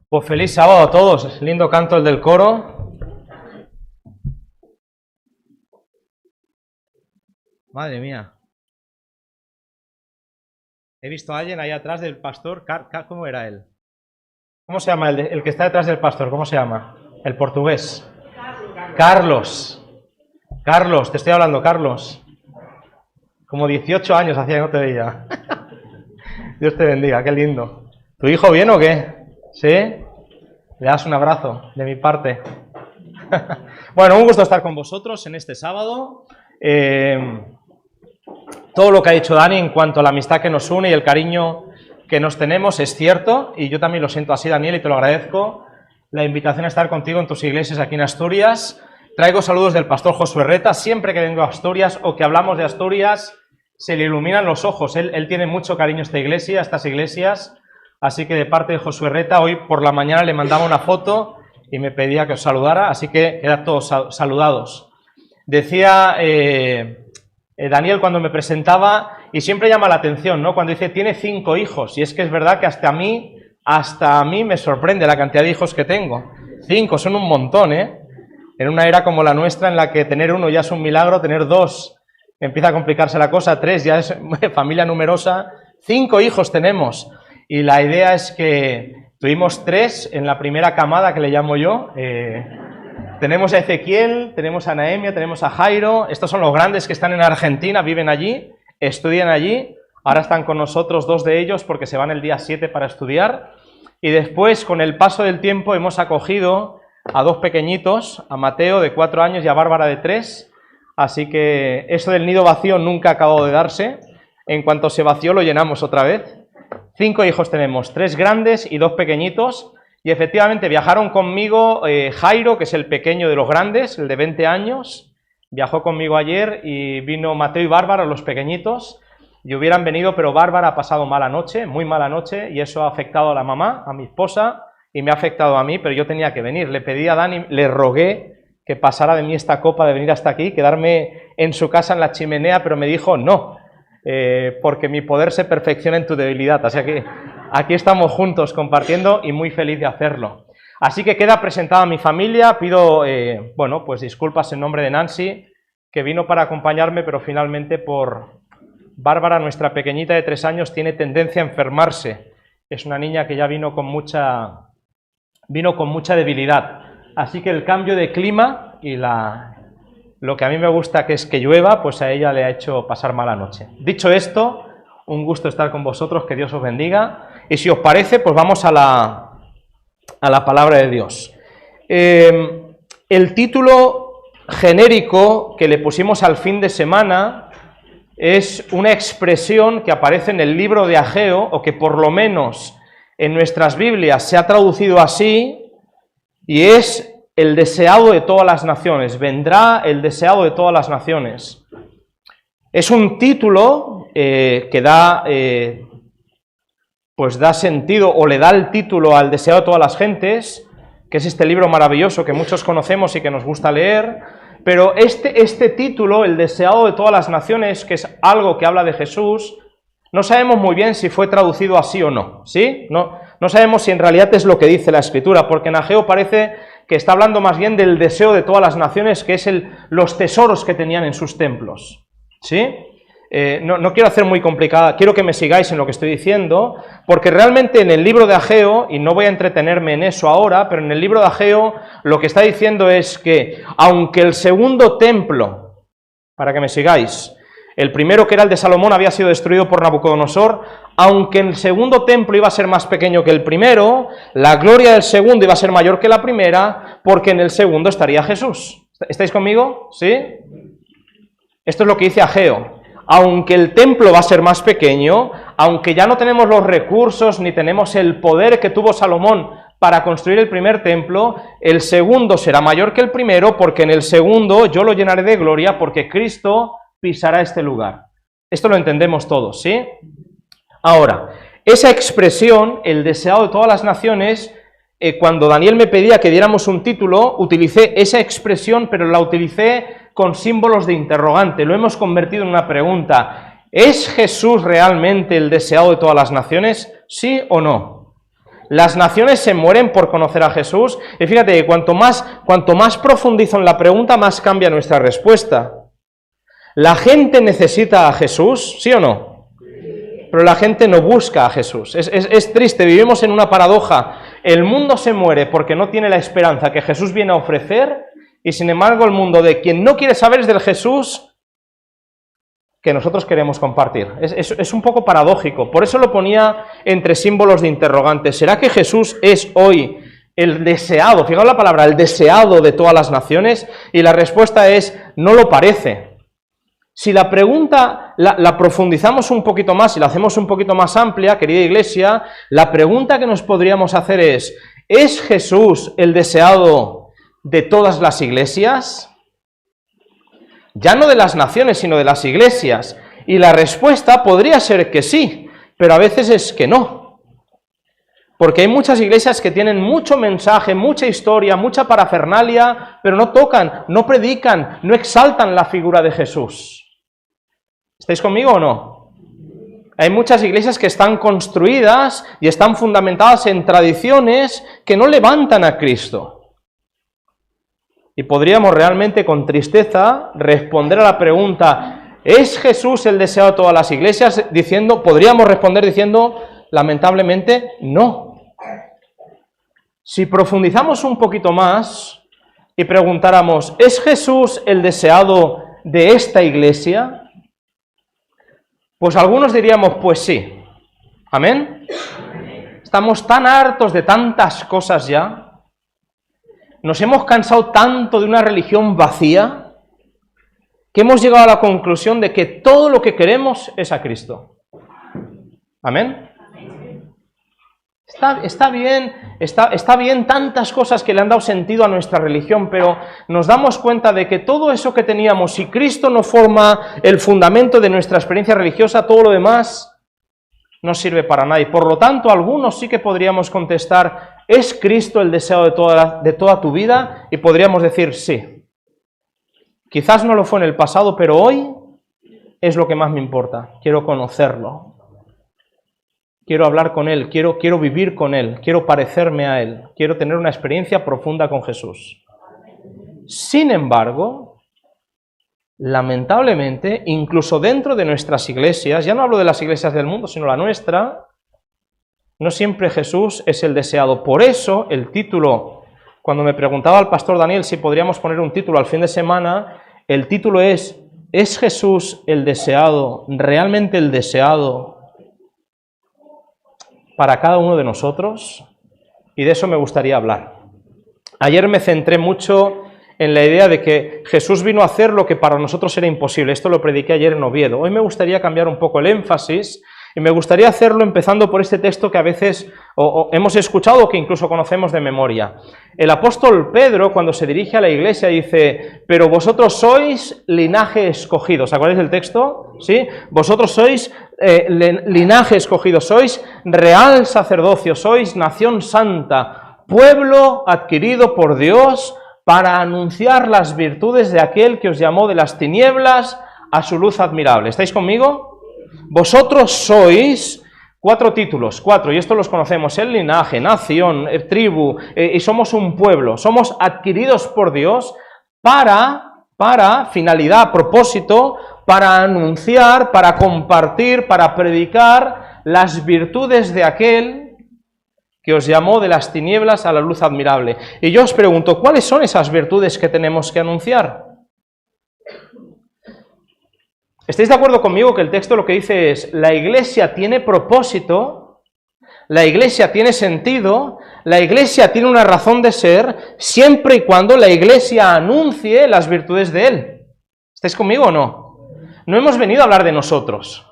Pues feliz sábado a todos, lindo canto el del coro. Madre mía. He visto a alguien ahí atrás del pastor. ¿Cómo era él? ¿Cómo se llama el que está detrás del pastor? ¿Cómo se llama? El portugués. Carlos. Carlos, te estoy hablando, Carlos. Como 18 años hacía que no te veía. Dios te bendiga, qué lindo. ¿Tu hijo bien o qué? ¿Sí? Le das un abrazo de mi parte. Bueno, un gusto estar con vosotros en este sábado. Todo lo que ha dicho Dani en cuanto a la amistad que nos une y el cariño que nos tenemos es cierto, y yo también lo siento así, Daniel, y te lo agradezco. La invitación a estar contigo en tus iglesias aquí en Asturias. Traigo saludos del pastor Josué Reta. Siempre que vengo a Asturias o que hablamos de Asturias, se le iluminan los ojos. Él tiene mucho cariño a esta iglesia, a estas iglesias. Así que de parte de Josué Reta, hoy por la mañana le mandaba una foto y me pedía que os saludara, así que quedad todos saludados. Decía Daniel cuando me presentaba, y siempre llama la atención, ¿no? Cuando dice, tiene 5 hijos, y es que es verdad que hasta a mí me sorprende la cantidad de hijos que tengo. 5, son un montón, ¿eh? En una era como la nuestra, en la que tener 1 ya es un milagro, tener 2 empieza a complicarse la cosa, 3 ya es familia numerosa, 5 hijos tenemos. Y la idea es que tuvimos 3 en la primera camada, que le llamo yo. Tenemos a Ezequiel, tenemos a Nehemia, tenemos a Jairo. Estos son los grandes que están en Argentina, viven allí, estudian allí. Ahora están con nosotros 2 de ellos porque se van el día 7 para estudiar. Y después, con el paso del tiempo, hemos acogido a 2 pequeñitos, a Mateo de 4 años y a Bárbara de 3. Así que eso del nido vacío nunca ha acabado de darse. En cuanto se vació, lo llenamos otra vez. 5 hijos tenemos, 3 grandes y 2 pequeñitos, y efectivamente viajaron conmigo Jairo, que es el pequeño de los grandes, el de 20 años, viajó conmigo ayer, y vino Mateo y Bárbara, los pequeñitos, y hubieran venido, pero Bárbara ha pasado mala noche, muy mala noche, y eso ha afectado a la mamá, a mi esposa, y me ha afectado a mí, pero yo tenía que venir. Le pedí a Dani, le rogué que pasara de mí esta copa de venir hasta aquí, quedarme en su casa en la chimenea, pero me dijo no. Porque mi poder se perfecciona en tu debilidad. Así que aquí estamos juntos compartiendo y muy feliz de hacerlo. Así que queda presentada mi familia. Pido, bueno, pues disculpas en nombre de Nancy, que vino para acompañarme, pero finalmente por Bárbara, nuestra pequeñita de 3 años, tiene tendencia a enfermarse. Es una niña que ya vino con mucha debilidad. Así que el cambio de clima y lo que a mí me gusta, que es que llueva, pues a ella le ha hecho pasar mala noche. Dicho esto, un gusto estar con vosotros, que Dios os bendiga. Y si os parece, pues vamos a la palabra de Dios. El título genérico que le pusimos al fin de semana es una expresión que aparece en el libro de Ageo, o que por lo menos en nuestras Biblias se ha traducido así, y es el deseado de todas las naciones. Vendrá el deseado de todas las naciones. Es un título que da sentido, o le da el título al deseado de todas las gentes, que es este libro maravilloso que muchos conocemos y que nos gusta leer. Pero este título, el deseado de todas las naciones, que es algo que habla de Jesús, no sabemos muy bien si fue traducido así o no, ¿sí? No sabemos si en realidad es lo que dice la Escritura, porque en Ageo parece que está hablando más bien del deseo de todas las naciones, que es los tesoros que tenían en sus templos, ¿sí? No quiero hacer muy complicada, quiero que me sigáis en lo que estoy diciendo, porque realmente en el libro de Ageo, y no voy a entretenerme en eso ahora, pero en el libro de Ageo lo que está diciendo es que, aunque el segundo templo, para que me sigáis, el primero, que era el de Salomón, había sido destruido por Nabucodonosor, aunque el segundo templo iba a ser más pequeño que el primero, la gloria del segundo iba a ser mayor que la primera, porque en el segundo estaría Jesús. ¿Estáis conmigo? ¿Sí? Esto es lo que dice Ageo. Aunque el templo va a ser más pequeño, aunque ya no tenemos los recursos ni tenemos el poder que tuvo Salomón para construir el primer templo, el segundo será mayor que el primero, porque en el segundo yo lo llenaré de gloria, porque Cristo pisará este lugar. Esto lo entendemos todos, ¿sí? Ahora, esa expresión, el deseado de todas las naciones, cuando Daniel me pedía que diéramos un título, utilicé esa expresión, pero la utilicé con símbolos de interrogante. Lo hemos convertido en una pregunta. ¿Es Jesús realmente el deseado de todas las naciones? ¿Sí o no? Las naciones se mueren por conocer a Jesús. Y fíjate que cuanto más profundizo en la pregunta, más cambia nuestra respuesta. ¿La gente necesita a Jesús? ¿Sí o no? Pero la gente no busca a Jesús. Es triste, vivimos en una paradoja. El mundo se muere porque no tiene la esperanza que Jesús viene a ofrecer, y sin embargo el mundo de quien no quiere saber es del Jesús que nosotros queremos compartir. Es un poco paradójico, por eso lo ponía entre símbolos de interrogante. ¿Será que Jesús es hoy el deseado? Fijaos la palabra, el deseado de todas las naciones, y la respuesta es, no lo parece. Si la pregunta la profundizamos un poquito más y la hacemos un poquito más amplia, querida iglesia, la pregunta que nos podríamos hacer ¿es Jesús el deseado de todas las iglesias? Ya no de las naciones, sino de las iglesias. Y la respuesta podría ser que sí, pero a veces es que no. Porque hay muchas iglesias que tienen mucho mensaje, mucha historia, mucha parafernalia, pero no tocan, no predican, no exaltan la figura de Jesús. ¿Estáis conmigo o no? Hay muchas iglesias que están construidas y están fundamentadas en tradiciones que no levantan a Cristo. Y podríamos realmente con tristeza responder a la pregunta, ¿es Jesús el deseado de todas las iglesias? Podríamos responder diciendo, lamentablemente, no. Si profundizamos un poquito más y preguntáramos, ¿es Jesús el deseado de esta iglesia? Pues algunos diríamos, pues sí. ¿Amén? Estamos tan hartos de tantas cosas ya. Nos hemos cansado tanto de una religión vacía que hemos llegado a la conclusión de que todo lo que queremos es a Cristo. ¿Amén? Está bien tantas cosas que le han dado sentido a nuestra religión, pero nos damos cuenta de que todo eso que teníamos, si Cristo no forma el fundamento de nuestra experiencia religiosa, todo lo demás no sirve para nada. Y por lo tanto, algunos sí que podríamos contestar, ¿es Cristo el deseo de toda tu vida? Y podríamos decir sí. Quizás no lo fue en el pasado, pero hoy es lo que más me importa. Quiero conocerlo. Quiero hablar con Él, quiero vivir con Él, quiero parecerme a Él, quiero tener una experiencia profunda con Jesús. Sin embargo, lamentablemente, incluso dentro de nuestras iglesias, ya no hablo de las iglesias del mundo, sino la nuestra, no siempre Jesús es el deseado. Por eso, el título, cuando me preguntaba el pastor Daniel si podríamos poner un título al fin de semana, el título ¿es Jesús el deseado, realmente el deseado para cada uno de nosotros? Y de eso me gustaría hablar. Ayer me centré mucho en la idea de que Jesús vino a hacer lo que para nosotros era imposible. Esto lo prediqué ayer en Oviedo. Hoy me gustaría cambiar un poco el énfasis y me gustaría hacerlo empezando por este texto que a veces hemos escuchado o que incluso conocemos de memoria. El apóstol Pedro, cuando se dirige a la iglesia, dice, pero vosotros sois linaje escogido. ¿Os acordáis del texto? ¿Sí? Vosotros sois linaje escogido, sois real sacerdocio, sois nación santa, pueblo adquirido por Dios para anunciar las virtudes de aquel que os llamó de las tinieblas a su luz admirable. ¿Estáis conmigo? Vosotros sois, 4 títulos, 4, y esto los conocemos, el linaje, nación, tribu, y somos un pueblo, somos adquiridos por Dios para finalidad, propósito, para anunciar, para compartir, para predicar las virtudes de aquel que os llamó de las tinieblas a la luz admirable. Y yo os pregunto, ¿cuáles son esas virtudes que tenemos que anunciar? ¿Estáis de acuerdo conmigo que el texto lo que dice es, la iglesia tiene propósito, la iglesia tiene sentido, la iglesia tiene una razón de ser, siempre y cuando la iglesia anuncie las virtudes de Él? ¿Estáis conmigo o no? No hemos venido a hablar de nosotros.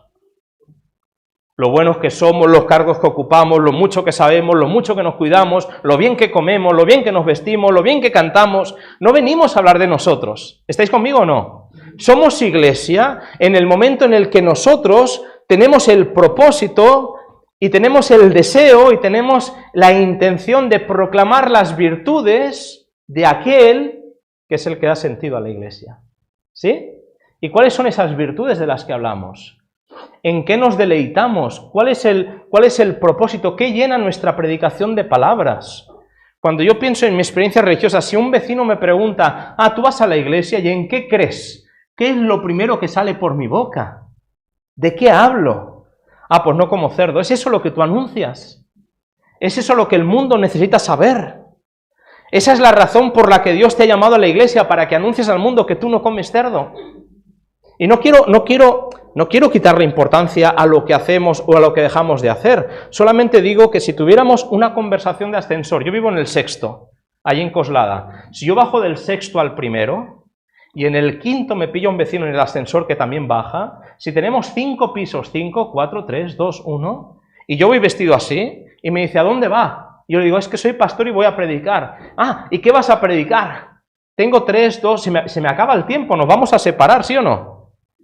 Lo buenos que somos, los cargos que ocupamos, lo mucho que sabemos, lo mucho que nos cuidamos, lo bien que comemos, lo bien que nos vestimos, lo bien que cantamos. No venimos a hablar de nosotros. ¿Estáis conmigo o no? Somos iglesia en el momento en el que nosotros tenemos el propósito y tenemos el deseo y tenemos la intención de proclamar las virtudes de aquel que es el que da sentido a la iglesia. ¿Sí? ¿Y cuáles son esas virtudes de las que hablamos? ¿En qué nos deleitamos? ¿Cuál es el propósito? ¿Qué llena nuestra predicación de palabras? Cuando yo pienso en mi experiencia religiosa, si un vecino me pregunta, ¿tú vas a la iglesia? ¿Y en qué crees? ¿Qué es lo primero que sale por mi boca? ¿De qué hablo? Pues no como cerdo. ¿Es eso lo que tú anuncias? ¿Es eso lo que el mundo necesita saber? Esa es la razón por la que Dios te ha llamado a la iglesia, para que anuncies al mundo que tú no comes cerdo. Y no quiero quitarle importancia a lo que hacemos o a lo que dejamos de hacer. Solamente digo que si tuviéramos una conversación de ascensor, yo vivo en el 6º, allí en Coslada. Si yo bajo del 6º al 1º, y en el 5º me pilla un vecino en el ascensor que también baja, si tenemos 5 pisos, 5, 4, 3, 2, 1, y yo voy vestido así, y me dice, ¿a dónde va? Y yo le digo, es que soy pastor y voy a predicar. ¿Y qué vas a predicar? Tengo 3, 2, se me acaba el tiempo, nos vamos a separar, ¿sí o no?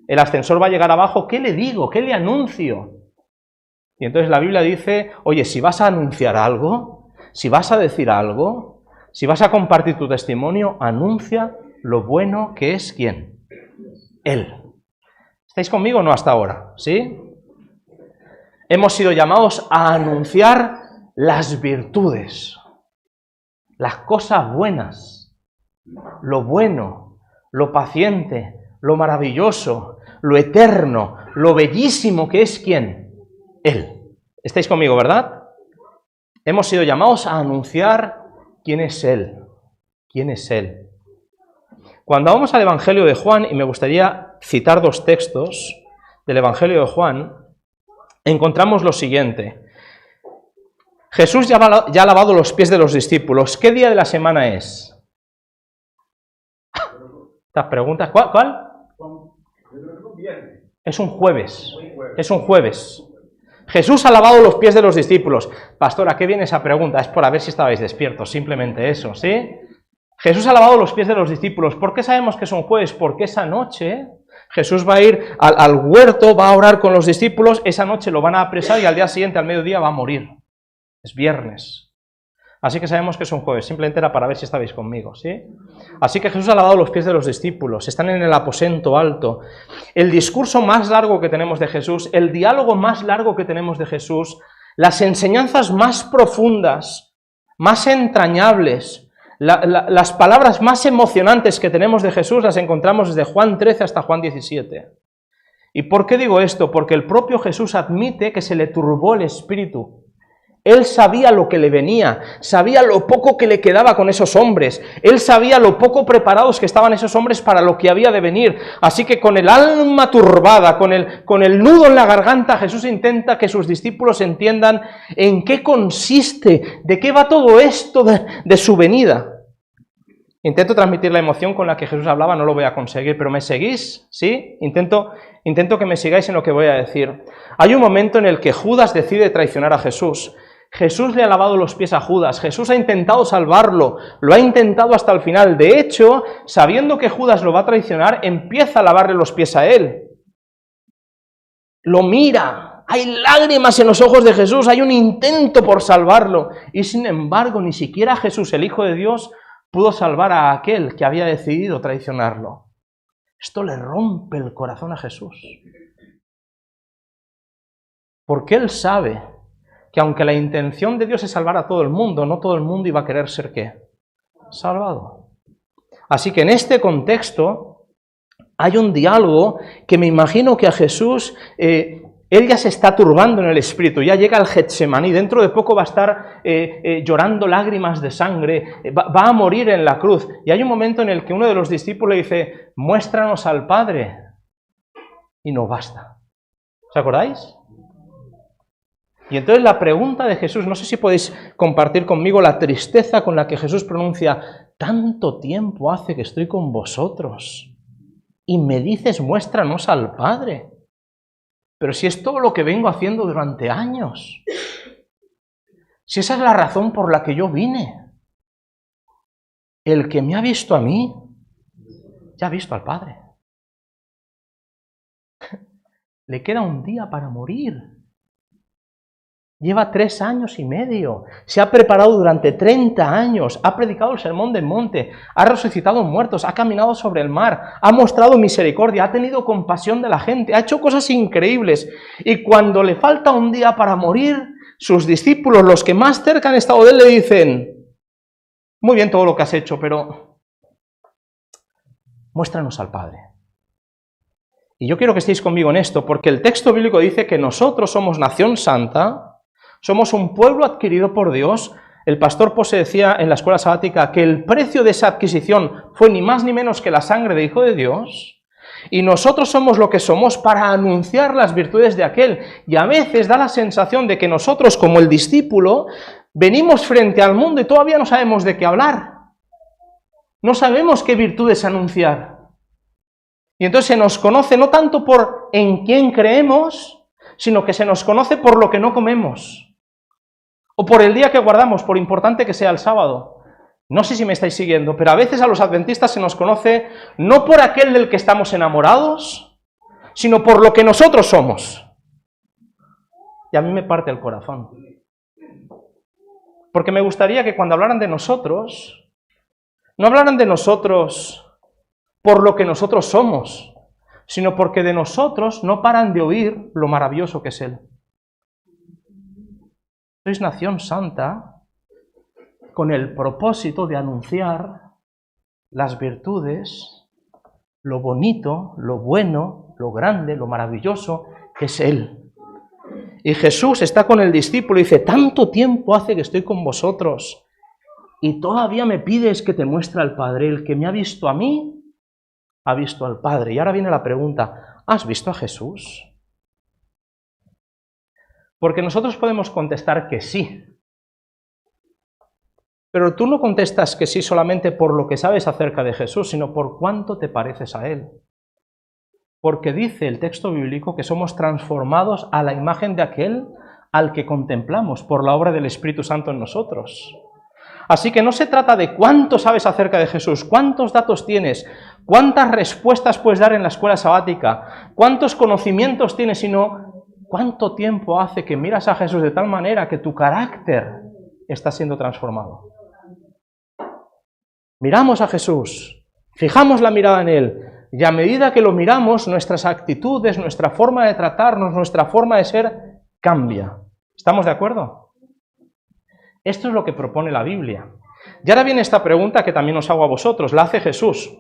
El ascensor va a llegar abajo, ¿qué le digo? ¿Qué le anuncio? Y entonces la Biblia dice, oye, si vas a anunciar algo, si vas a decir algo, si vas a compartir tu testimonio, anuncia lo bueno que es ¿quién? Él. ¿Estáis conmigo o no hasta ahora? ¿Sí? Hemos sido llamados a anunciar las virtudes, las cosas buenas, lo bueno, lo paciente, lo maravilloso, lo eterno, lo bellísimo que es ¿quién? Él. ¿Estáis conmigo, verdad? Hemos sido llamados a anunciar quién es Él. ¿Quién es Él? Cuando vamos al Evangelio de Juan, y me gustaría citar 2 textos del Evangelio de Juan, encontramos lo siguiente. Jesús ya ha lavado los pies de los discípulos. ¿Qué día de la semana es? Estas preguntas, ¿cuál? Es un jueves. Es un jueves. Jesús ha lavado los pies de los discípulos. Pastora, ¿qué viene esa pregunta? Es por a ver si estabais despiertos, simplemente eso, ¿sí? Jesús ha lavado los pies de los discípulos. ¿Por qué sabemos que es un jueves? Porque esa noche Jesús va a ir al huerto, va a orar con los discípulos, esa noche lo van a apresar y al día siguiente, al mediodía, va a morir. Es viernes. Así que sabemos que es un jueves, simplemente era para ver si estabais conmigo, ¿sí? Así que Jesús ha lavado los pies de los discípulos, están en el aposento alto. El discurso más largo que tenemos de Jesús, el diálogo más largo que tenemos de Jesús, las enseñanzas más profundas, más entrañables, las palabras más emocionantes que tenemos de Jesús las encontramos desde Juan 13 hasta Juan 17. ¿Y por qué digo esto? Porque el propio Jesús admite que se le turbó el espíritu. Él sabía lo que le venía, sabía lo poco que le quedaba con esos hombres, él sabía lo poco preparados que estaban esos hombres para lo que había de venir. Así que con el alma turbada, con el nudo en la garganta, Jesús intenta que sus discípulos entiendan en qué consiste, de qué va todo esto de su venida. Intento transmitir la emoción con la que Jesús hablaba, no lo voy a conseguir, pero ¿me seguís? ¿Sí? Intento que me sigáis en lo que voy a decir. Hay un momento en el que Judas decide traicionar a Jesús. Jesús le ha lavado los pies a Judas, Jesús ha intentado salvarlo, lo ha intentado hasta el final. De hecho, sabiendo que Judas lo va a traicionar, empieza a lavarle los pies a él. Lo mira, hay lágrimas en los ojos de Jesús, hay un intento por salvarlo. Y sin embargo, ni siquiera Jesús, el Hijo de Dios, pudo salvar a aquel que había decidido traicionarlo. Esto le rompe el corazón a Jesús. Porque él sabe que aunque la intención de Dios es salvar a todo el mundo, no todo el mundo iba a querer ser ¿qué? Salvado. Así que en este contexto hay un diálogo que me imagino que a Jesús, él ya se está turbando en el espíritu, ya llega al Getsemaní, dentro de poco va a estar llorando lágrimas de sangre, va a morir en la cruz. Y hay un momento en el que uno de los discípulos le dice, muéstranos al Padre, y no basta. ¿Os acordáis? Y entonces la pregunta de Jesús, no sé si podéis compartir conmigo la tristeza con la que Jesús pronuncia, tanto tiempo hace que estoy con vosotros y me dices muéstranos al Padre. Pero si es todo lo que vengo haciendo durante años, si esa es la razón por la que yo vine, el que me ha visto a mí, ya ha visto al Padre. Le queda un día para morir. Lleva 3 años y medio, se ha preparado durante 30 años, ha predicado el Sermón del Monte, ha resucitado muertos, ha caminado sobre el mar, ha mostrado misericordia, ha tenido compasión de la gente, ha hecho cosas increíbles. Y cuando le falta un día para morir, sus discípulos, los que más cerca han estado de él, le dicen: muy bien todo lo que has hecho, pero muéstranos al Padre. Y yo quiero que estéis conmigo en esto, porque el texto bíblico dice que nosotros somos nación santa, somos un pueblo adquirido por Dios. El pastor Pose decía en la escuela sabática que el precio de esa adquisición fue ni más ni menos que la sangre de Hijo de Dios. Y nosotros somos lo que somos para anunciar las virtudes de aquel. Y a veces da la sensación de que nosotros, como el discípulo, venimos frente al mundo y todavía no sabemos de qué hablar. No sabemos qué virtudes anunciar. Y entonces se nos conoce no tanto por en quién creemos, sino que se nos conoce por lo que no comemos. O por el día que guardamos, por importante que sea el sábado. No sé si me estáis siguiendo, pero a veces a los adventistas se nos conoce no por aquel del que estamos enamorados, sino por lo que nosotros somos. Y a mí me parte el corazón. Porque me gustaría que cuando hablaran de nosotros, no hablaran de nosotros por lo que nosotros somos, sino porque de nosotros no paran de oír lo maravilloso que es Él. Sois nación santa con el propósito de anunciar las virtudes, lo bonito, lo bueno, lo grande, lo maravilloso que es Él. Y Jesús está con el discípulo y dice: tanto tiempo hace que estoy con vosotros y todavía me pides que te muestre al Padre. El que me ha visto a mí, ha visto al Padre. Y ahora viene la pregunta: ¿has visto a Jesús? Porque nosotros podemos contestar que sí. Pero tú no contestas que sí solamente por lo que sabes acerca de Jesús, sino por cuánto te pareces a Él. Porque dice el texto bíblico que somos transformados a la imagen de aquel al que contemplamos por la obra del Espíritu Santo en nosotros. Así que no se trata de cuánto sabes acerca de Jesús, cuántos datos tienes, cuántas respuestas puedes dar en la escuela sabática, cuántos conocimientos tienes, sino cuánto tiempo hace que miras a Jesús de tal manera que tu carácter está siendo transformado. Miramos a Jesús, fijamos la mirada en Él, y a medida que lo miramos, nuestras actitudes, nuestra forma de tratarnos, nuestra forma de ser, cambia. ¿Estamos de acuerdo? Esto es lo que propone la Biblia. Y ahora viene esta pregunta que también os hago a vosotros, la hace Jesús.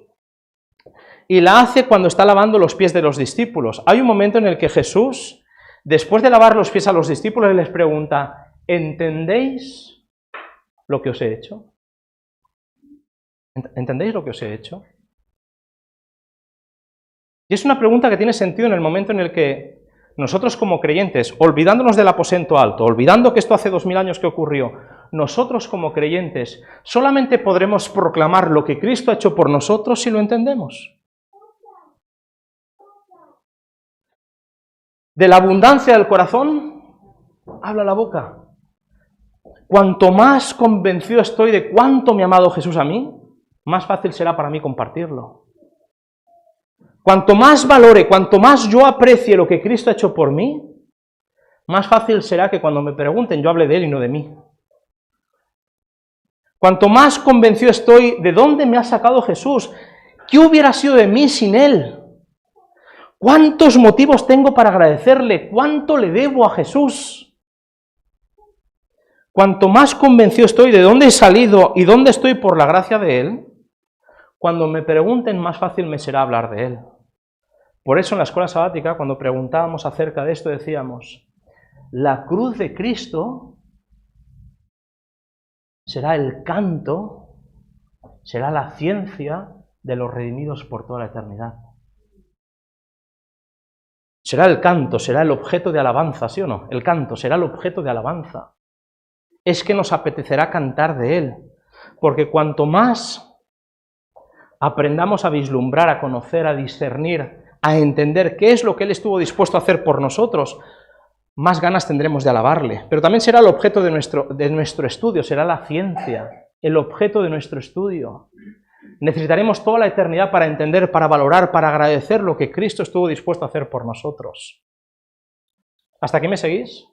Y la hace cuando está lavando los pies de los discípulos. Hay un momento en el que Jesús, después de lavar los pies a los discípulos, les pregunta: ¿entendéis lo que os he hecho? ¿Entendéis lo que os he hecho? Y es una pregunta que tiene sentido en el momento en el que nosotros como creyentes, olvidándonos del aposento alto, olvidando que esto hace 2000 años que ocurrió, nosotros como creyentes solamente podremos proclamar lo que Cristo ha hecho por nosotros si lo entendemos. De la abundancia del corazón habla la boca. Cuanto más convencido estoy de cuánto me ha amado Jesús a mí, más fácil será para mí compartirlo. Cuanto más valore, cuanto más yo aprecie lo que Cristo ha hecho por mí, más fácil será que cuando me pregunten yo hable de Él y no de mí. Cuanto más convencido estoy de dónde me ha sacado Jesús, qué hubiera sido de mí sin Él, cuántos motivos tengo para agradecerle, cuánto le debo a Jesús. Cuanto más convencido estoy de dónde he salido y dónde estoy por la gracia de Él, cuando me pregunten, más fácil me será hablar de Él. Por eso en la escuela sabática, cuando preguntábamos acerca de esto, decíamos: la cruz de Cristo será el canto, será la ciencia de los redimidos por toda la eternidad. Será el canto, será el objeto de alabanza, ¿sí o no? El canto será el objeto de alabanza. Es que nos apetecerá cantar de Él, porque cuanto más aprendamos a vislumbrar, a conocer, a discernir, a entender qué es lo que Él estuvo dispuesto a hacer por nosotros, más ganas tendremos de alabarle. Pero también será el objeto de nuestro estudio, será la ciencia, el objeto de nuestro estudio. Necesitaremos toda la eternidad para entender, para valorar, para agradecer lo que Cristo estuvo dispuesto a hacer por nosotros. ¿Hasta aquí me seguís?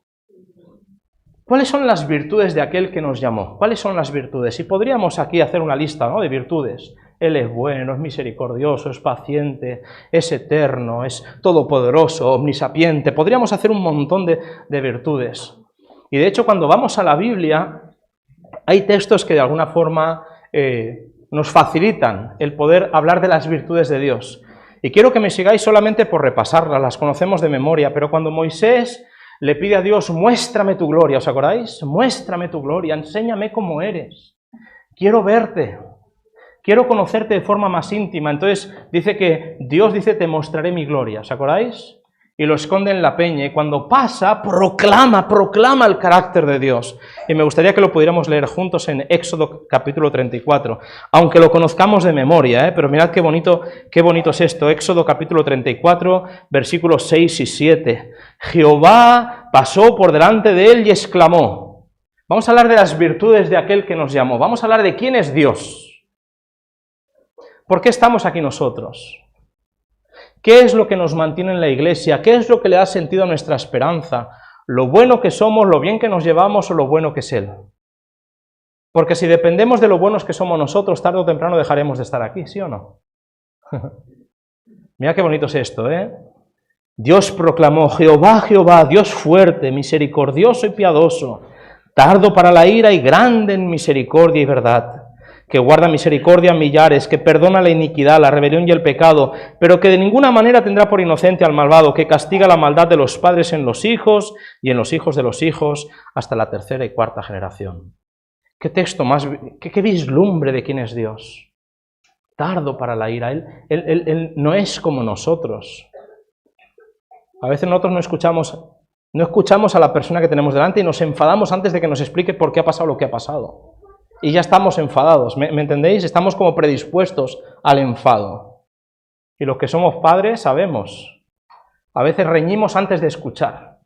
¿Cuáles son las virtudes de aquel que nos llamó? ¿Cuáles son las virtudes? Y podríamos aquí hacer una lista, ¿no?, de virtudes. Él es bueno, es misericordioso, es paciente, es eterno, es todopoderoso, omnisapiente. Podríamos hacer un montón de virtudes. Y de hecho, cuando vamos a la Biblia, hay textos que de alguna forma nos facilitan el poder hablar de las virtudes de Dios. Y quiero que me sigáis solamente por repasarlas, las conocemos de memoria, pero cuando Moisés le pide a Dios, muéstrame tu gloria, ¿os acordáis? Muéstrame tu gloria, enséñame cómo eres. Quiero verte, quiero conocerte de forma más íntima. Entonces dice que Dios dice, te mostraré mi gloria, ¿os acordáis? Y lo esconde en la peña, y cuando pasa, proclama el carácter de Dios. Y me gustaría que lo pudiéramos leer juntos en Éxodo capítulo 34, aunque lo conozcamos de memoria, pero mirad qué bonito es esto. Éxodo capítulo 34, versículos 6 y 7. Jehová pasó por delante de él y exclamó. Vamos a hablar de las virtudes de aquel que nos llamó, vamos a hablar de quién es Dios. ¿Por qué estamos aquí nosotros? ¿Qué es lo que nos mantiene en la iglesia? ¿Qué es lo que le da sentido a nuestra esperanza? ¿Lo bueno que somos, lo bien que nos llevamos o lo bueno que es Él? Porque si dependemos de lo buenos que somos nosotros, tarde o temprano dejaremos de estar aquí, ¿sí o no? Mira qué bonito es esto, ¿eh? Dios proclamó, Jehová, Jehová, Dios fuerte, misericordioso y piadoso, tardo para la ira y grande en misericordia y verdad, que guarda misericordia a millares, que perdona la iniquidad, la rebelión y el pecado, pero que de ninguna manera tendrá por inocente al malvado, que castiga la maldad de los padres en los hijos y en los hijos de los hijos hasta la tercera y cuarta generación. Qué texto más, qué vislumbre de quién es Dios. Tardo para la ira, él no es como nosotros. A veces nosotros no escuchamos a la persona que tenemos delante y nos enfadamos antes de que nos explique por qué ha pasado lo que ha pasado. Y ya estamos enfadados, ¿me entendéis? Estamos como predispuestos al enfado. Y los que somos padres sabemos. A veces reñimos antes de escuchar.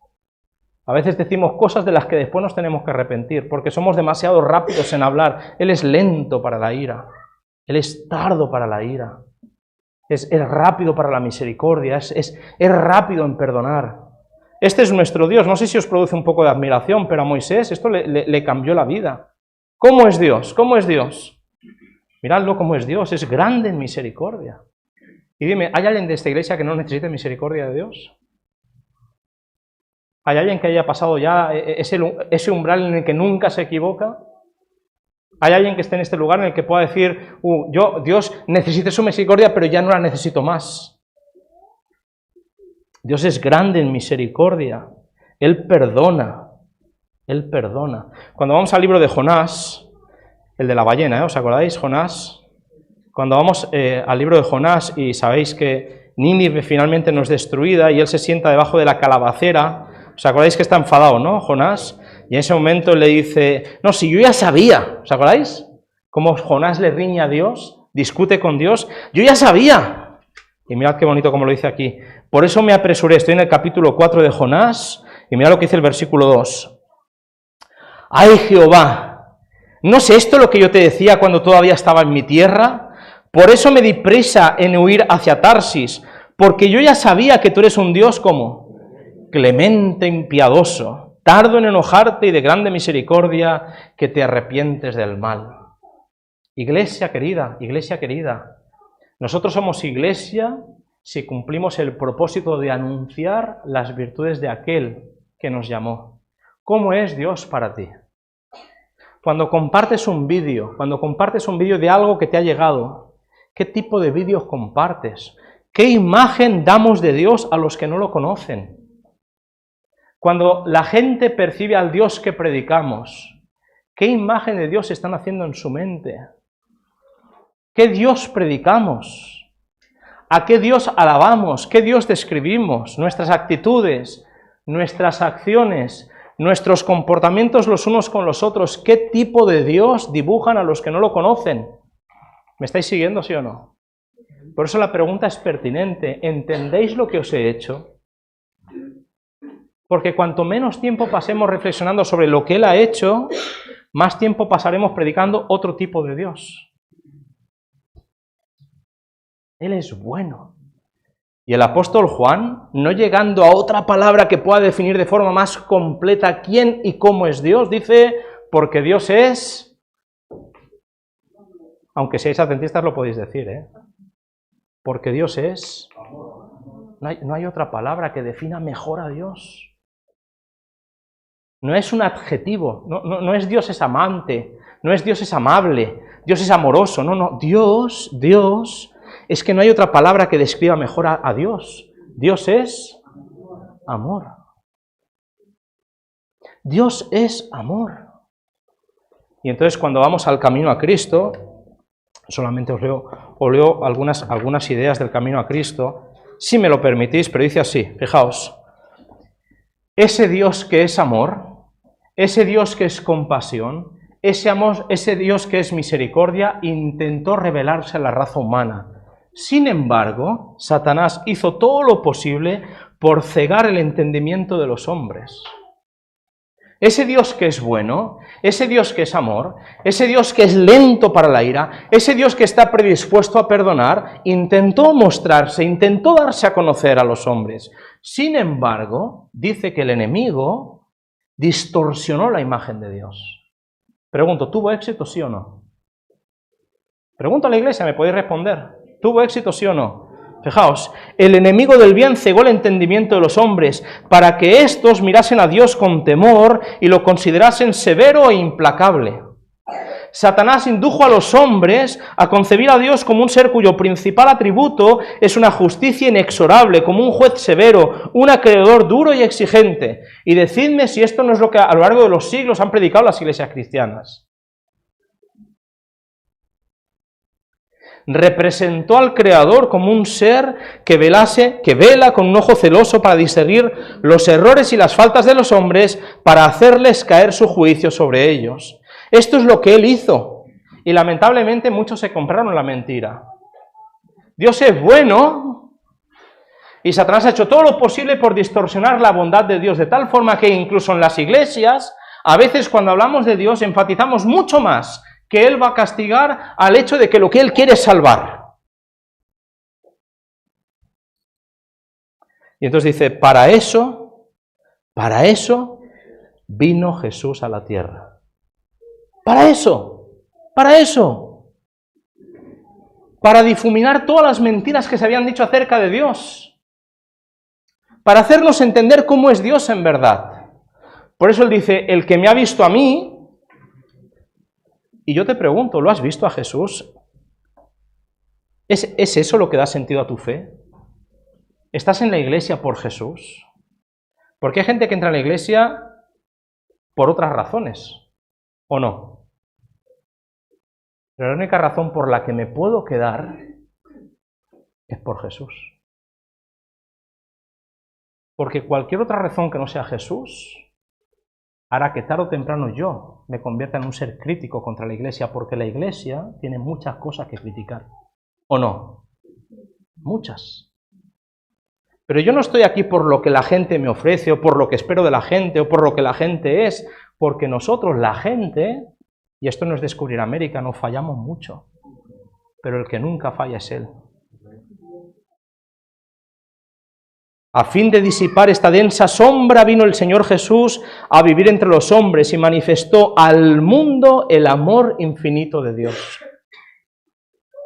A veces decimos cosas de las que después nos tenemos que arrepentir, porque somos demasiado rápidos en hablar. Él es lento para la ira. Él es tardo para la ira. Es rápido para la misericordia. Es rápido en perdonar. Este es nuestro Dios. No sé si os produce un poco de admiración, pero a Moisés esto le cambió la vida. ¿Cómo es Dios? ¿Cómo es Dios? Miradlo cómo es Dios, es grande en misericordia. Y dime, ¿hay alguien de esta iglesia que no necesite misericordia de Dios? ¿Hay alguien que haya pasado ya ese umbral en el que nunca se equivoca? ¿Hay alguien que esté en este lugar en el que pueda decir, Dios necesita su misericordia, pero ya no la necesito más? Dios es grande en misericordia, Él perdona. Él perdona. Cuando vamos al libro de Jonás, el de la ballena, ¿os acordáis? Jonás. Cuando vamos al libro de Jonás y sabéis que Nínive finalmente no es destruida y él se sienta debajo de la calabacera, ¿os acordáis que está enfadado, no, Jonás? Y en ese momento le dice, no, si yo ya sabía, ¿os acordáis? Cómo Jonás le riñe a Dios, discute con Dios, yo ya sabía. Y mirad qué bonito como lo dice aquí. Por eso me apresuré, estoy en el capítulo 4 de Jonás y mirad lo que dice el versículo 2. ¡Ay, Jehová! ¿No es esto lo que yo te decía cuando todavía estaba en mi tierra? Por eso me di prisa en huir hacia Tarsis, porque yo ya sabía que tú eres un Dios como clemente, impiadoso, tardo en enojarte y de grande misericordia, que te arrepientes del mal. Iglesia querida, nosotros somos iglesia si cumplimos el propósito de anunciar las virtudes de aquel que nos llamó. ¿Cómo es Dios para ti? Cuando compartes un vídeo de algo que te ha llegado, ¿qué tipo de vídeos compartes? ¿Qué imagen damos de Dios a los que no lo conocen? Cuando la gente percibe al Dios que predicamos, ¿qué imagen de Dios están haciendo en su mente? ¿Qué Dios predicamos? ¿A qué Dios alabamos? ¿Qué Dios describimos? Nuestras actitudes, nuestras acciones, nuestros comportamientos los unos con los otros, ¿qué tipo de Dios dibujan a los que no lo conocen? ¿Me estáis siguiendo, sí o no? Por eso la pregunta es pertinente. ¿Entendéis lo que os he hecho? Porque cuanto menos tiempo pasemos reflexionando sobre lo que Él ha hecho, más tiempo pasaremos predicando otro tipo de Dios. Él es bueno. Y el apóstol Juan, no llegando a otra palabra que pueda definir de forma más completa quién y cómo es Dios, dice, porque Dios es... Aunque seáis adventistas lo podéis decir, ¿eh? Porque Dios es... No hay otra palabra que defina mejor a Dios. No es un adjetivo, no es Dios es amante, no es Dios es amable, Dios es amoroso, no, Dios, es que no hay otra palabra que describa mejor a Dios. Dios es amor. Dios es amor. Y entonces cuando vamos al camino a Cristo, solamente os leo algunas ideas del camino a Cristo, si me lo permitís, pero dice así, fijaos, ese Dios que es amor, ese Dios que es compasión, ese amor, ese Dios que es misericordia, intentó revelarse a la raza humana. Sin embargo, Satanás hizo todo lo posible por cegar el entendimiento de los hombres. Ese Dios que es bueno, ese Dios que es amor, ese Dios que es lento para la ira, ese Dios que está predispuesto a perdonar, intentó mostrarse, intentó darse a conocer a los hombres. Sin embargo, dice que el enemigo distorsionó la imagen de Dios. Pregunto, ¿tuvo éxito sí o no? Pregunto a la iglesia, ¿me podéis responder? ¿Tuvo éxito sí o no? Fijaos, el enemigo del bien cegó el entendimiento de los hombres para que éstos mirasen a Dios con temor y lo considerasen severo e implacable. Satanás indujo a los hombres a concebir a Dios como un ser cuyo principal atributo es una justicia inexorable, como un juez severo, un acreedor duro y exigente. Y decidme si esto no es lo que a lo largo de los siglos han predicado las iglesias cristianas. Representó al Creador como un ser que vela con un ojo celoso para discernir los errores y las faltas de los hombres, para hacerles caer su juicio sobre ellos. Esto es lo que él hizo, y lamentablemente muchos se compraron la mentira. Dios es bueno, y Satanás ha hecho todo lo posible por distorsionar la bondad de Dios, de tal forma que incluso en las iglesias, a veces cuando hablamos de Dios, enfatizamos mucho más que Él va a castigar al hecho de que lo que Él quiere es salvar. Y entonces dice, para eso vino Jesús a la tierra. Para eso. Para difuminar todas las mentiras que se habían dicho acerca de Dios. Para hacernos entender cómo es Dios en verdad. Por eso Él dice, el que me ha visto a mí. Y yo te pregunto, ¿lo has visto a Jesús? ¿Es eso lo que da sentido a tu fe? ¿Estás en la iglesia por Jesús? Porque hay gente que entra en la iglesia por otras razones, ¿o no? Pero la única razón por la que me puedo quedar es por Jesús. Porque cualquier otra razón que no sea Jesús hará que tarde o temprano yo me convierta en un ser crítico contra la iglesia, porque la iglesia tiene muchas cosas que criticar. ¿O no? Muchas. Pero yo no estoy aquí por lo que la gente me ofrece, o por lo que espero de la gente, o por lo que la gente es, porque nosotros, la gente, y esto no es descubrir América, nos fallamos mucho, pero el que nunca falla es Él. A fin de disipar esta densa sombra vino el Señor Jesús a vivir entre los hombres y manifestó al mundo el amor infinito de Dios.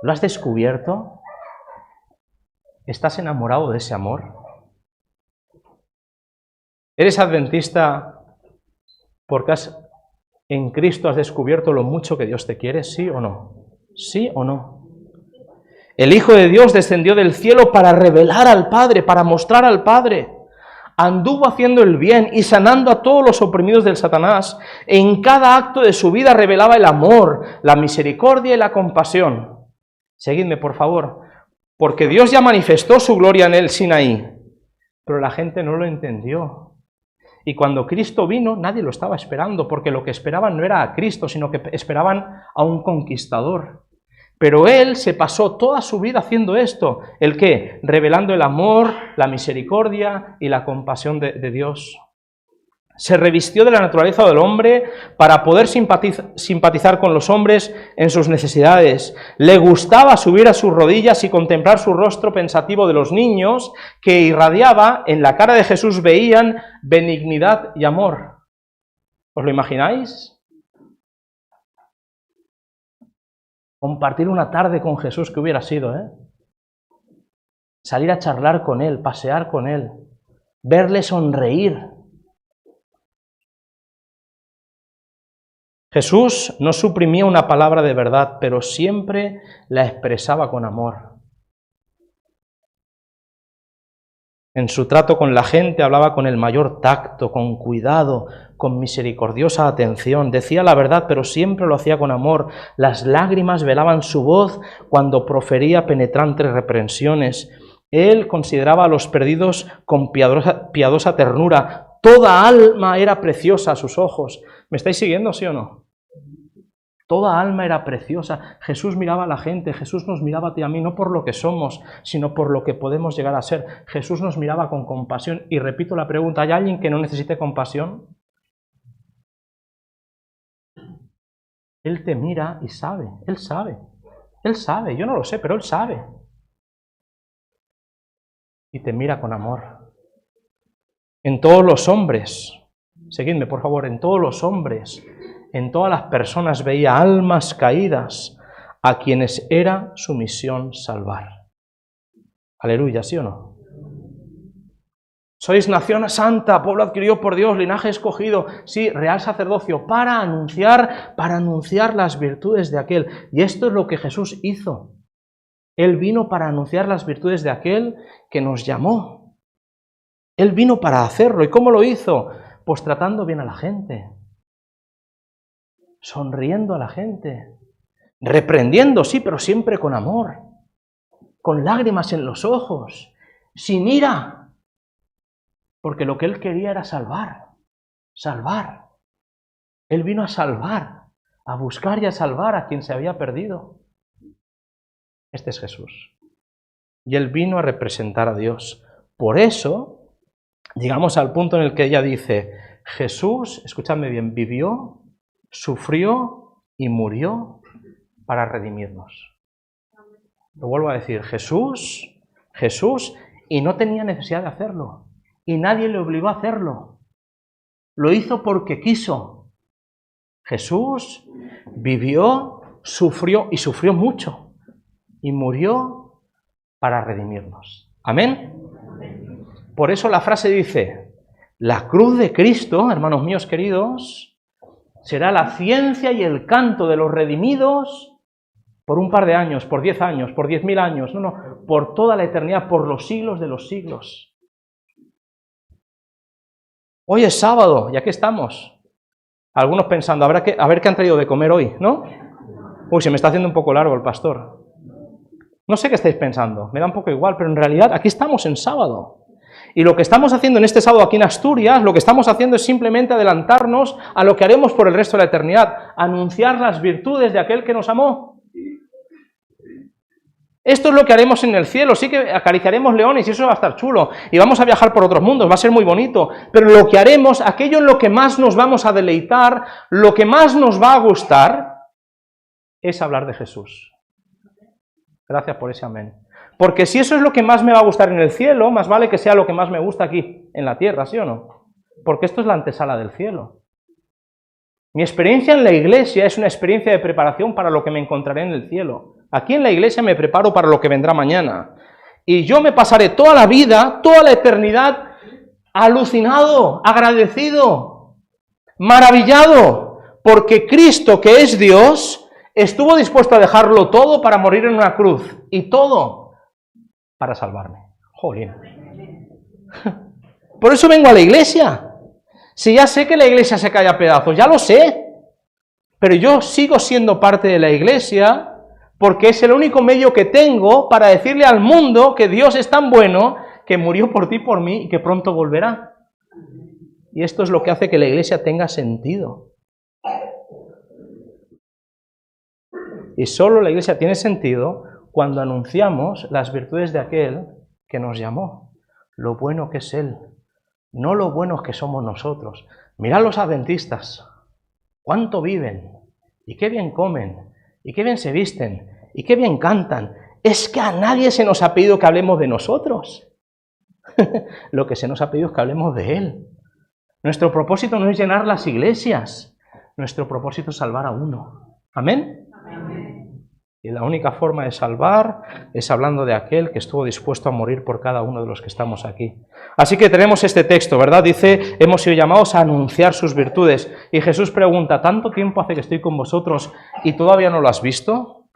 ¿Lo has descubierto? ¿Estás enamorado de ese amor? ¿Eres adventista porque en Cristo has descubierto lo mucho que Dios te quiere? ¿Sí o no? ¿Sí o no? El Hijo de Dios descendió del cielo para revelar al Padre, para mostrar al Padre. Anduvo haciendo el bien y sanando a todos los oprimidos del Satanás. En cada acto de su vida revelaba el amor, la misericordia y la compasión. Seguidme, por favor. Porque Dios ya manifestó su gloria en el Sinaí, pero la gente no lo entendió. Y cuando Cristo vino, nadie lo estaba esperando, porque lo que esperaban no era a Cristo, sino que esperaban a un conquistador. Pero Él se pasó toda su vida haciendo esto. ¿El qué? Revelando el amor, la misericordia y la compasión de Dios. Se revistió de la naturaleza del hombre para poder simpatizar con los hombres en sus necesidades. Le gustaba subir a sus rodillas y contemplar su rostro pensativo de los niños que irradiaba, en la cara de Jesús veían benignidad y amor. ¿Os lo imagináis? Compartir una tarde con Jesús, que hubiera sido, salir a charlar con Él, pasear con Él, verle sonreír. Jesús no suprimía una palabra de verdad, pero siempre la expresaba con amor. En su trato con la gente hablaba con el mayor tacto, con cuidado, con misericordiosa atención. Decía la verdad, pero siempre lo hacía con amor. Las lágrimas velaban su voz cuando profería penetrantes reprensiones. Él consideraba a los perdidos con piadosa ternura. Toda alma era preciosa a sus ojos. ¿Me estáis siguiendo, sí o no? Toda alma era preciosa. Jesús miraba a la gente, Jesús nos miraba a ti y a mí, no por lo que somos, sino por lo que podemos llegar a ser. Jesús nos miraba con compasión. Y repito la pregunta, ¿hay alguien que no necesite compasión? Él te mira y sabe, Él sabe, yo no lo sé, pero Él sabe. Y te mira con amor. En todos los hombres, seguidme por favor, en todos los hombres, en todas las personas veía almas caídas a quienes era su misión salvar. Aleluya, ¿sí o no? Sois nación santa, pueblo adquirido por Dios, linaje escogido, sí, real sacerdocio, para anunciar las virtudes de aquel. Y esto es lo que Jesús hizo. Él vino para anunciar las virtudes de aquel que nos llamó. Él vino para hacerlo. ¿Y cómo lo hizo? Pues tratando bien a la gente, sonriendo a la gente, reprendiendo, sí, pero siempre con amor, con lágrimas en los ojos, sin ira, porque lo que Él quería era salvar. Él vino a salvar, a buscar y a salvar a quien se había perdido. Este es Jesús. Y Él vino a representar a Dios. Por eso, llegamos al punto en el que ella dice, Jesús, escúchame bien, vivió, sufrió y murió para redimirnos. Lo vuelvo a decir, Jesús, y no tenía necesidad de hacerlo. Y nadie le obligó a hacerlo. Lo hizo porque quiso. Jesús vivió, sufrió y sufrió mucho. Y murió para redimirnos. ¿Amén? Por eso la frase dice, la cruz de Cristo, hermanos míos queridos, será la ciencia y el canto de los redimidos por un par de años, por 10 años, por 10.000 años, no, por toda la eternidad, por los siglos de los siglos. Hoy es sábado, y aquí estamos. Algunos pensando, a ver qué han traído de comer hoy, ¿no? Uy, se me está haciendo un poco largo el pastor. No sé qué estáis pensando, me da un poco igual, pero en realidad aquí estamos en sábado. Y lo que estamos haciendo en este sábado aquí en Asturias, lo que estamos haciendo es simplemente adelantarnos a lo que haremos por el resto de la eternidad, anunciar las virtudes de aquel que nos amó. Esto es lo que haremos en el cielo, sí que acariciaremos leones y eso va a estar chulo, y vamos a viajar por otros mundos, va a ser muy bonito, pero lo que haremos, aquello en lo que más nos vamos a deleitar, lo que más nos va a gustar, es hablar de Jesús. Gracias por ese amén. Porque si eso es lo que más me va a gustar en el cielo, más vale que sea lo que más me gusta aquí, en la tierra, ¿sí o no? Porque esto es la antesala del cielo. Mi experiencia en la iglesia es una experiencia de preparación para lo que me encontraré en el cielo. Aquí en la iglesia me preparo para lo que vendrá mañana. Y yo me pasaré toda la vida, toda la eternidad, alucinado, agradecido, maravillado, porque Cristo, que es Dios, estuvo dispuesto a dejarlo todo para morir en una cruz. Y todo para salvarme. Jolín. Por eso vengo a la iglesia. Si ya sé que la iglesia se cae a pedazos, ya lo sé. Pero yo sigo siendo parte de la iglesia porque es el único medio que tengo para decirle al mundo que Dios es tan bueno, que murió por ti y por mí y que pronto volverá. Y esto es lo que hace que la iglesia tenga sentido. Y solo la iglesia tiene sentido cuando anunciamos las virtudes de aquel que nos llamó, lo bueno que es Él, no lo buenos que somos nosotros. Mirad los adventistas, cuánto viven, y qué bien comen, y qué bien se visten, y qué bien cantan. Es que a nadie se nos ha pedido que hablemos de nosotros. Lo que se nos ha pedido es que hablemos de Él. Nuestro propósito no es llenar las iglesias, nuestro propósito es salvar a uno. ¿Amén? Amén. Y la única forma de salvar es hablando de aquel que estuvo dispuesto a morir por cada uno de los que estamos aquí. Así que tenemos este texto, ¿verdad? Dice, hemos sido llamados a anunciar sus virtudes. Y Jesús pregunta, ¿tanto tiempo hace que estoy con vosotros y todavía no lo has visto?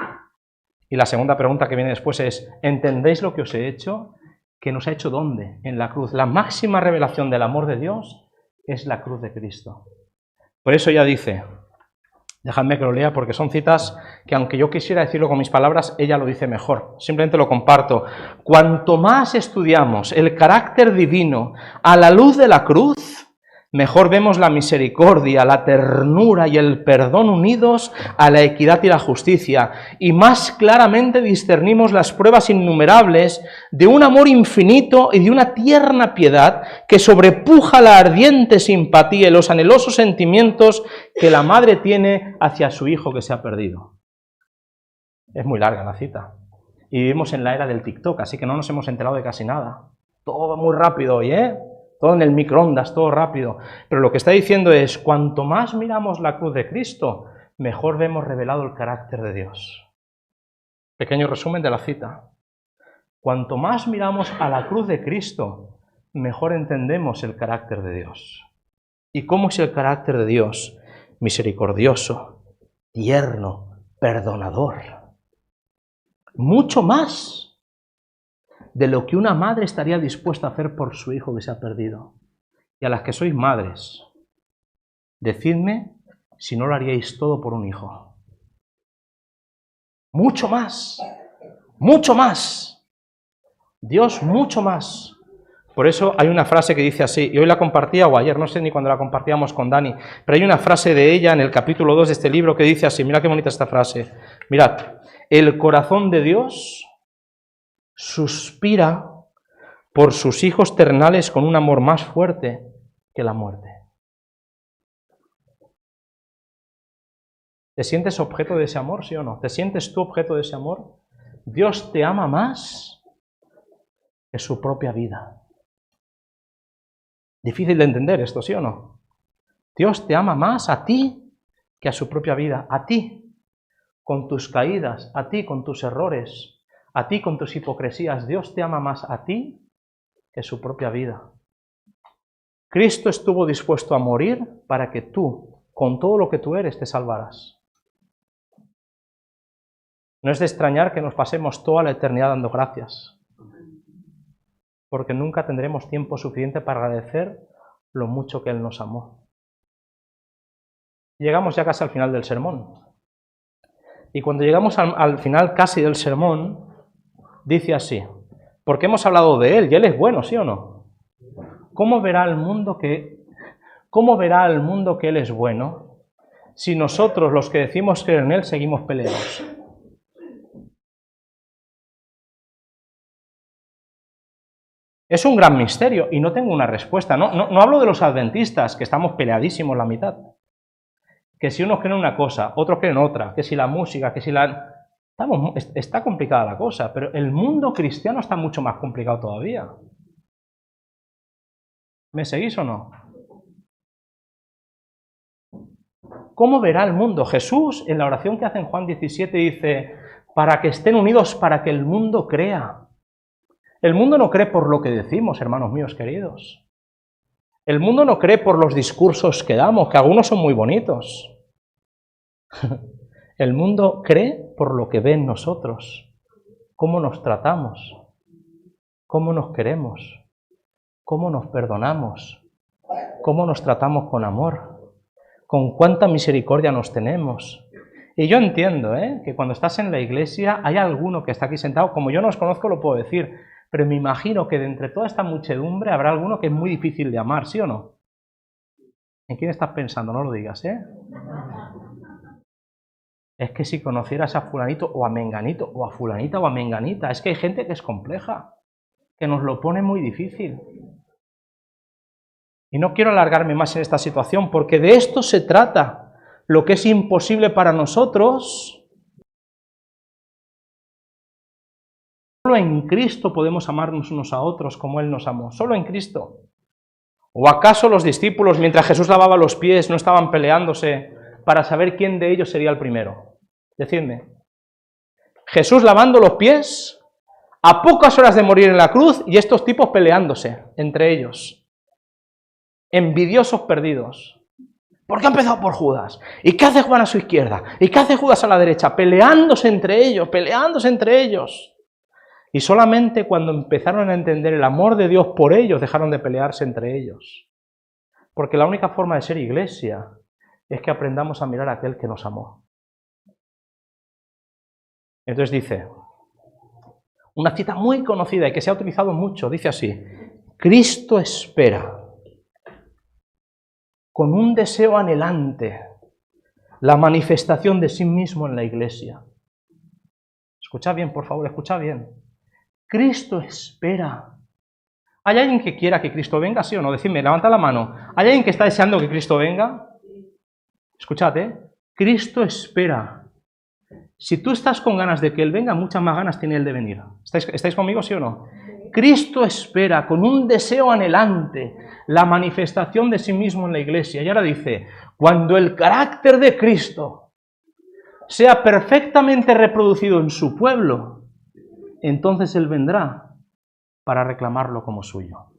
Y la segunda pregunta que viene después es, ¿entendéis lo que os he hecho? ¿Que nos ha hecho dónde? En la cruz. La máxima revelación del amor de Dios es la cruz de Cristo. Por eso ya dice, dejadme que lo lea porque son citas que aunque yo quisiera decirlo con mis palabras, ella lo dice mejor. Simplemente lo comparto. Cuanto más estudiamos el carácter divino a la luz de la cruz, mejor vemos la misericordia, la ternura y el perdón unidos a la equidad y la justicia, y más claramente discernimos las pruebas innumerables de un amor infinito y de una tierna piedad que sobrepuja la ardiente simpatía y los anhelosos sentimientos que la madre tiene hacia su hijo que se ha perdido. Es muy larga la cita. Y vivimos en la era del TikTok, así que no nos hemos enterado de casi nada. Todo va muy rápido hoy, ¿eh? Todo en el microondas, todo rápido. Pero lo que está diciendo es, cuanto más miramos la cruz de Cristo, mejor vemos revelado el carácter de Dios. Pequeño resumen de la cita. Cuanto más miramos a la cruz de Cristo, mejor entendemos el carácter de Dios. ¿Y cómo es el carácter de Dios? Misericordioso, tierno, perdonador. Mucho más de lo que una madre estaría dispuesta a hacer por su hijo que se ha perdido. Y a las que sois madres, decidme si no lo haríais todo por un hijo. Mucho más, mucho más. Dios, mucho más. Por eso hay una frase que dice así, y hoy la compartía o ayer, no sé ni cuando la compartíamos con Dani, pero hay una frase de ella en el capítulo 2 de este libro que dice así, mirad qué bonita esta frase. Mirad, el corazón de Dios suspira por sus hijos terrenales con un amor más fuerte que la muerte. ¿Te sientes objeto de ese amor, sí o no? ¿Te sientes tú objeto de ese amor? Dios te ama más que su propia vida. Difícil de entender esto, ¿sí o no? Dios te ama más a ti que a su propia vida, a ti, con tus caídas, a ti, con tus errores, a ti, con tus hipocresías. Dios te ama más a ti que su propia vida. Cristo estuvo dispuesto a morir para que tú, con todo lo que tú eres, te salvaras. No es de extrañar que nos pasemos toda la eternidad dando gracias, porque nunca tendremos tiempo suficiente para agradecer lo mucho que Él nos amó. Llegamos ya casi al final del sermón. Y cuando llegamos al final casi del sermón, dice así, porque hemos hablado de Él, y Él es bueno, ¿sí o no? ¿Cómo verá el mundo que Él es bueno si nosotros, los que decimos creer en Él, seguimos peleados? Es un gran misterio y no tengo una respuesta. No hablo de los adventistas, que estamos peleadísimos la mitad. Que si unos creen una cosa, otros creen otra, que si la música, que si la... Está complicada la cosa, pero el mundo cristiano está mucho más complicado todavía. ¿Me seguís o no? ¿Cómo verá el mundo? Jesús, en la oración que hace en Juan 17, dice, para que estén unidos, para que el mundo crea. El mundo no cree por lo que decimos, hermanos míos queridos. El mundo no cree por los discursos que damos, que algunos son muy bonitos. El mundo cree por lo que ve en nosotros, cómo nos tratamos, cómo nos queremos, cómo nos perdonamos, cómo nos tratamos con amor, con cuánta misericordia nos tenemos. Y yo entiendo que cuando estás en la iglesia hay alguno que está aquí sentado, como yo no os conozco lo puedo decir, pero me imagino que de entre toda esta muchedumbre habrá alguno que es muy difícil de amar, ¿sí o no? ¿En quién estás pensando? No lo digas, ¿eh? Es que si conocieras a fulanito o a menganito, o a fulanita o a menganita, es que hay gente que es compleja, que nos lo pone muy difícil. Y no quiero alargarme más en esta situación, porque de esto se trata. Lo que es imposible para nosotros, solo en Cristo podemos amarnos unos a otros como Él nos amó, solo en Cristo. ¿O acaso los discípulos, mientras Jesús lavaba los pies, no estaban peleándose para saber quién de ellos sería el primero? Decidme. Jesús lavando los pies, a pocas horas de morir en la cruz, y estos tipos peleándose entre ellos. Envidiosos perdidos. ¿Por qué ha empezado por Judas? ¿Y qué hace Juan a su izquierda? ¿Y qué hace Judas a la derecha? Peleándose entre ellos. Y solamente cuando empezaron a entender el amor de Dios por ellos, dejaron de pelearse entre ellos. Porque la única forma de ser iglesia es que aprendamos a mirar a aquel que nos amó. Entonces dice, una cita muy conocida y que se ha utilizado mucho, dice así: Cristo espera con un deseo anhelante la manifestación de sí mismo en la iglesia. Escuchad bien, por favor, escuchad bien. Cristo espera. ¿Hay alguien que quiera que Cristo venga, sí o no? Decidme, levanta la mano. ¿Hay alguien que está deseando que Cristo venga? Escuchad, Cristo espera. Si tú estás con ganas de que Él venga, muchas más ganas tiene Él de venir. ¿Estáis conmigo, sí o no? Cristo espera con un deseo anhelante la manifestación de sí mismo en la iglesia. Y ahora dice, cuando el carácter de Cristo sea perfectamente reproducido en su pueblo, entonces Él vendrá para reclamarlo como suyo.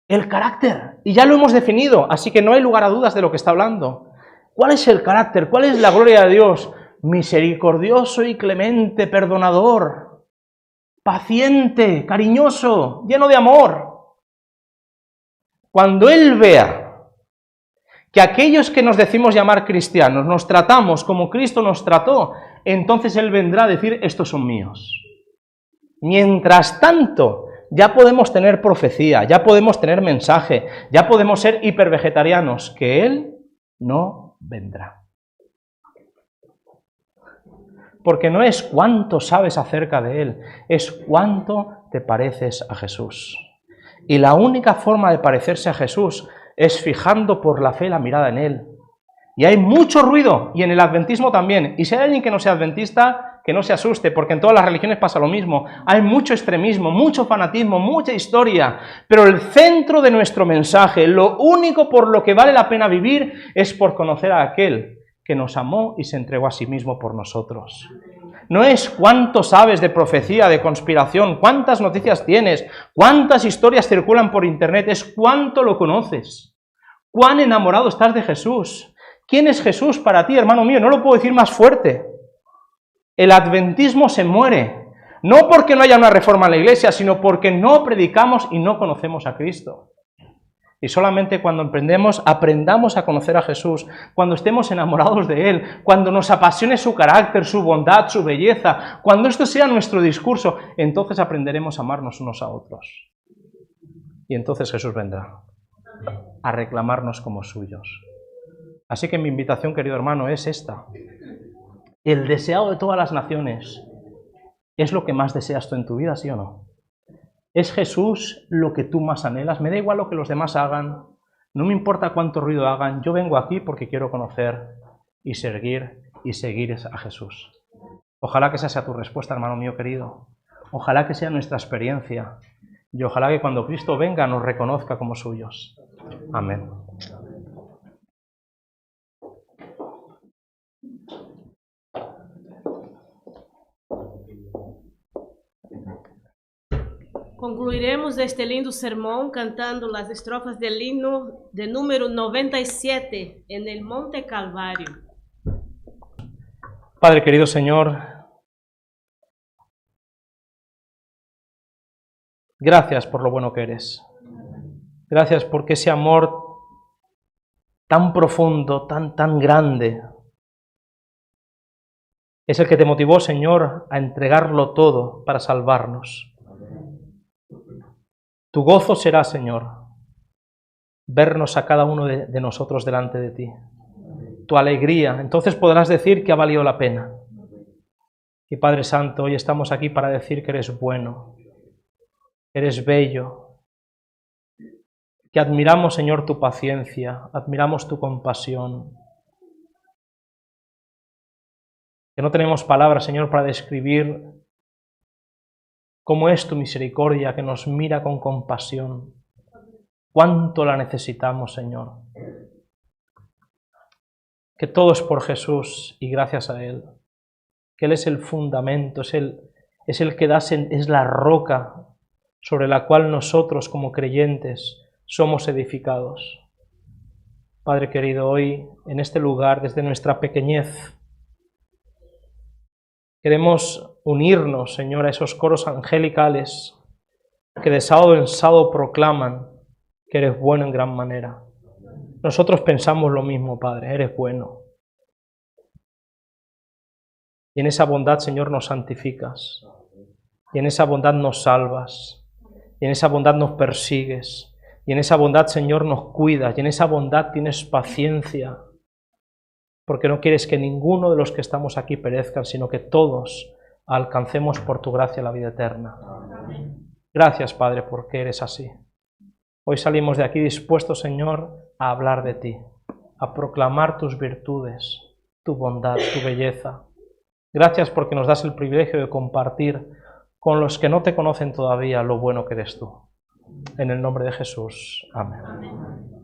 El carácter, y ya lo hemos definido, así que no hay lugar a dudas de lo que está hablando. ¿Cuál es el carácter? ¿Cuál es la gloria de Dios? Misericordioso y clemente, perdonador, paciente, cariñoso, lleno de amor. Cuando Él vea que aquellos que nos decimos llamar cristianos nos tratamos como Cristo nos trató, entonces Él vendrá a decir, estos son míos. Mientras tanto, ya podemos tener profecía, ya podemos tener mensaje, ya podemos ser hipervegetarianos, que Él no vendrá. Porque no es cuánto sabes acerca de Él, es cuánto te pareces a Jesús. Y la única forma de parecerse a Jesús es fijando por la fe la mirada en Él. Y hay mucho ruido, y en el adventismo también. Y si hay alguien que no sea adventista, que no se asuste, porque en todas las religiones pasa lo mismo. Hay mucho extremismo, mucho fanatismo, mucha historia. Pero el centro de nuestro mensaje, lo único por lo que vale la pena vivir, es por conocer a aquel que nos amó y se entregó a sí mismo por nosotros. No es cuánto sabes de profecía, de conspiración, cuántas noticias tienes, cuántas historias circulan por internet, es cuánto lo conoces, cuán enamorado estás de Jesús. ¿Quién es Jesús para ti, hermano mío? No lo puedo decir más fuerte. El adventismo se muere, no porque no haya una reforma en la iglesia, sino porque no predicamos y no conocemos a Cristo. Y solamente cuando aprendamos a conocer a Jesús, cuando estemos enamorados de Él, cuando nos apasione su carácter, su bondad, su belleza, cuando esto sea nuestro discurso, entonces aprenderemos a amarnos unos a otros. Y entonces Jesús vendrá a reclamarnos como suyos. Así que mi invitación, querido hermano, es esta. El deseado de todas las naciones es lo que más deseas tú en tu vida, ¿sí o no? ¿Es Jesús lo que tú más anhelas? Me da igual lo que los demás hagan, no me importa cuánto ruido hagan, yo vengo aquí porque quiero conocer y seguir a Jesús. Ojalá que esa sea tu respuesta, hermano mío querido. Ojalá que sea nuestra experiencia y ojalá que cuando Cristo venga nos reconozca como suyos. Amén. Concluiremos este lindo sermón cantando las estrofas del himno de número 97 en el Monte Calvario. Padre querido Señor, gracias por lo bueno que eres. Gracias porque ese amor tan profundo, tan grande, es el que te motivó, Señor, a entregarlo todo para salvarnos. Tu gozo será, Señor, vernos a cada uno de nosotros delante de ti. Tu alegría, entonces podrás decir que ha valido la pena. Y Padre Santo, hoy estamos aquí para decir que eres bueno, eres bello, que admiramos, Señor, tu paciencia, admiramos tu compasión, que no tenemos palabras, Señor, para describir cómo es tu misericordia, que nos mira con compasión. Cuánto la necesitamos, Señor. Que todo es por Jesús y gracias a Él. Que Él es el fundamento, es el que es la roca sobre la cual nosotros como creyentes somos edificados. Padre querido, hoy en este lugar, desde nuestra pequeñez, queremos unirnos, Señor, a esos coros angelicales que de sábado en sábado proclaman que eres bueno en gran manera. Nosotros pensamos lo mismo, Padre, eres bueno. Y en esa bondad, Señor, nos santificas. Y en esa bondad nos salvas. Y en esa bondad nos persigues. Y en esa bondad, Señor, nos cuidas. Y en esa bondad tienes paciencia. Porque no quieres que ninguno de los que estamos aquí perezcan, sino que todos alcancemos por tu gracia la vida eterna. Gracias, Padre, porque eres así. Hoy salimos de aquí dispuestos, Señor, a hablar de ti, a proclamar tus virtudes, tu bondad, tu belleza. Gracias porque nos das el privilegio de compartir con los que no te conocen todavía lo bueno que eres tú. En el nombre de Jesús. Amén.